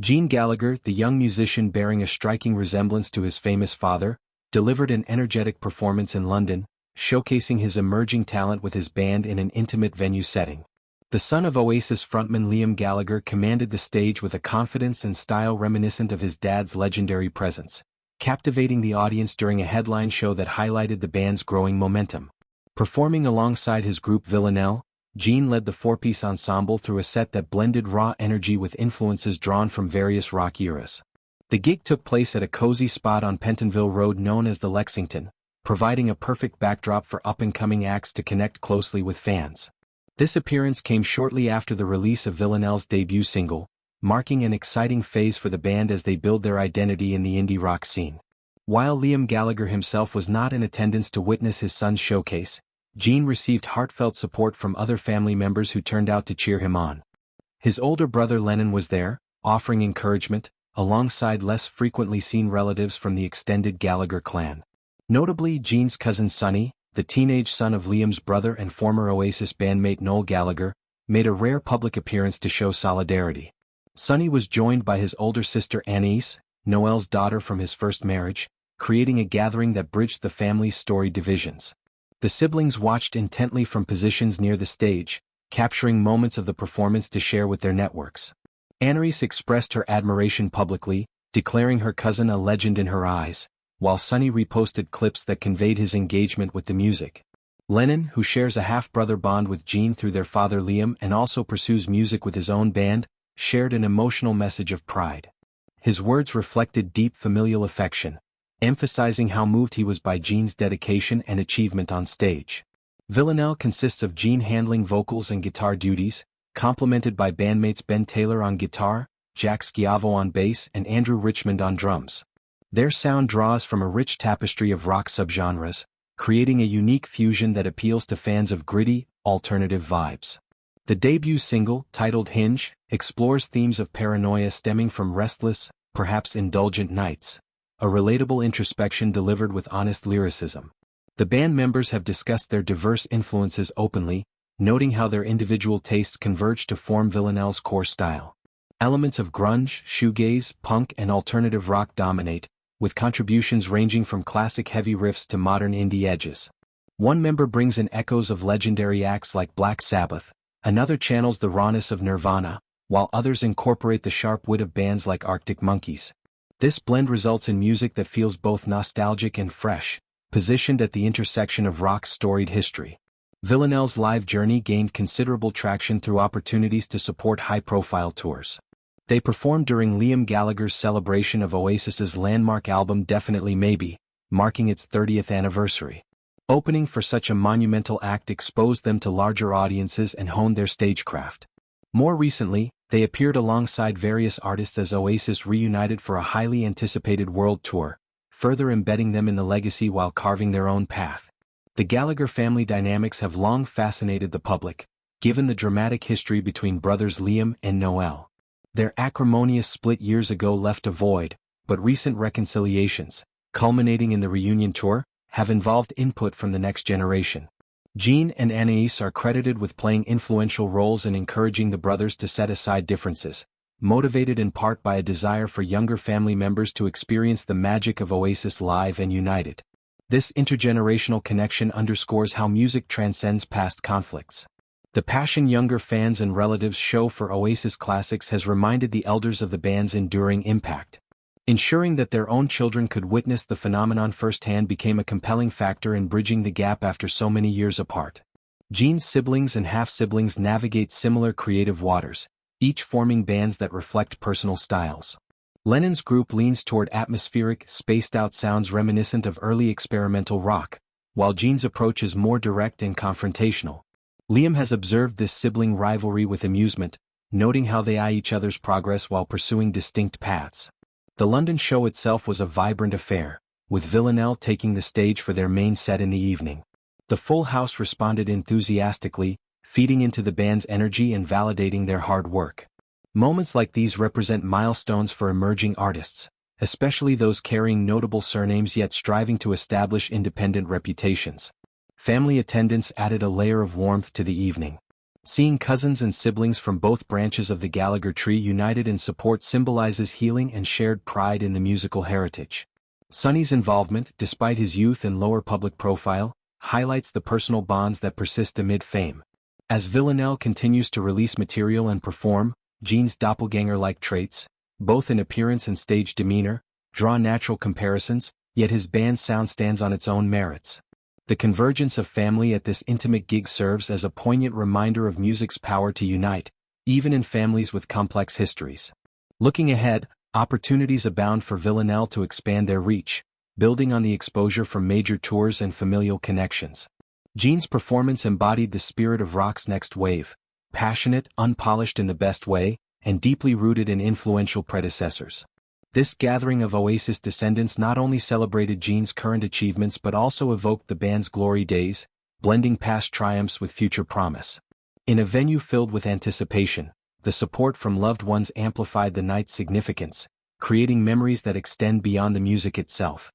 Gene Gallagher, the young musician bearing a striking resemblance to his famous father, delivered an energetic performance in London, showcasing his emerging talent with his band in an intimate venue setting. The son of Oasis frontman Liam Gallagher commanded the stage with a confidence and style reminiscent of his dad's legendary presence, captivating the audience during a headline show that highlighted the band's growing momentum. Performing alongside his group Villanelle, Gene led the four-piece ensemble through a set that blended raw energy with influences drawn from various rock eras. The gig took place at a cozy spot on Pentonville Road known as the Lexington, providing a perfect backdrop for up-and-coming acts to connect closely with fans. This appearance came shortly after the release of Villanelle's debut single, marking an exciting phase for the band as they build their identity in the indie rock scene. While Liam Gallagher himself was not in attendance to witness his son's showcase, Gene received heartfelt support from other family members who turned out to cheer him on. His older brother Lennon was there, offering encouragement, alongside less frequently seen relatives from the extended Gallagher clan. Notably, Gene's cousin Sonny, the teenage son of Liam's brother and former Oasis bandmate Noel Gallagher, made a rare public appearance to show solidarity. Sonny was joined by his older sister Anaïs, Noel's daughter from his first marriage, creating a gathering that bridged the family's storied divisions. The siblings watched intently from positions near the stage, capturing moments of the performance to share with their networks. Anaïs expressed her admiration publicly, declaring her cousin a legend in her eyes, while Sonny reposted clips that conveyed his engagement with the music. Lennon, who shares a half-brother bond with Gene through their father Liam and also pursues music with his own band, shared an emotional message of pride. His words reflected deep familial affection, emphasizing how moved he was by Gene's dedication and achievement on stage. Villanelle consists of Gene handling vocals and guitar duties, complemented by bandmates Ben Taylor on guitar, Jack Schiavo on bass and Andrew Richmond on drums. Their sound draws from a rich tapestry of rock subgenres, creating a unique fusion that appeals to fans of gritty, alternative vibes. The debut single, titled Hinge, explores themes of paranoia stemming from restless, perhaps indulgent nights, a relatable introspection delivered with honest lyricism. The band members have discussed their diverse influences openly, noting how their individual tastes converge to form Villanelle's core style. Elements of grunge, shoegaze, punk and alternative rock dominate, with contributions ranging from classic heavy riffs to modern indie edges. One member brings in echoes of legendary acts like Black Sabbath, another channels the rawness of Nirvana, while others incorporate the sharp wit of bands like Arctic Monkeys. This blend results in music that feels both nostalgic and fresh, positioned at the intersection of rock's storied history. Villanelle's live journey gained considerable traction through opportunities to support high-profile tours. They performed during Liam Gallagher's celebration of Oasis's landmark album Definitely Maybe, marking its 30th anniversary. Opening for such a monumental act exposed them to larger audiences and honed their stagecraft. More recently, they appeared alongside various artists as Oasis reunited for a highly anticipated world tour, further embedding them in the legacy while carving their own path. The Gallagher family dynamics have long fascinated the public, given the dramatic history between brothers Liam and Noel. Their acrimonious split years ago left a void, but recent reconciliations, culminating in the reunion tour, have involved input from the next generation. Gene and Anaïs are credited with playing influential roles in encouraging the brothers to set aside differences, motivated in part by a desire for younger family members to experience the magic of Oasis live and united. This intergenerational connection underscores how music transcends past conflicts. The passion younger fans and relatives show for Oasis classics has reminded the elders of the band's enduring impact. Ensuring that their own children could witness the phenomenon firsthand became a compelling factor in bridging the gap after so many years apart. Gene's siblings and half-siblings navigate similar creative waters, each forming bands that reflect personal styles. Lennon's group leans toward atmospheric, spaced-out sounds reminiscent of early experimental rock, while Gene's approach is more direct and confrontational. Liam has observed this sibling rivalry with amusement, noting how they eye each other's progress while pursuing distinct paths. The London show itself was a vibrant affair, with Villanelle taking the stage for their main set in the evening. The full house responded enthusiastically, feeding into the band's energy and validating their hard work. Moments like these represent milestones for emerging artists, especially those carrying notable surnames yet striving to establish independent reputations. Family attendance added a layer of warmth to the evening. Seeing cousins and siblings from both branches of the Gallagher tree united in support symbolizes healing and shared pride in the musical heritage. Sonny's involvement, despite his youth and lower public profile, highlights the personal bonds that persist amid fame. As Villanelle continues to release material and perform, Gene's doppelganger-like traits, both in appearance and stage demeanor, draw natural comparisons, yet his band's sound stands on its own merits. The convergence of family at this intimate gig serves as a poignant reminder of music's power to unite, even in families with complex histories. Looking ahead, opportunities abound for Villanelle to expand their reach, building on the exposure from major tours and familial connections. Gene's performance embodied the spirit of rock's next wave, passionate, unpolished in the best way, and deeply rooted in influential predecessors. This gathering of Oasis descendants not only celebrated Gene's current achievements but also evoked the band's glory days, blending past triumphs with future promise. In a venue filled with anticipation, the support from loved ones amplified the night's significance, creating memories that extend beyond the music itself.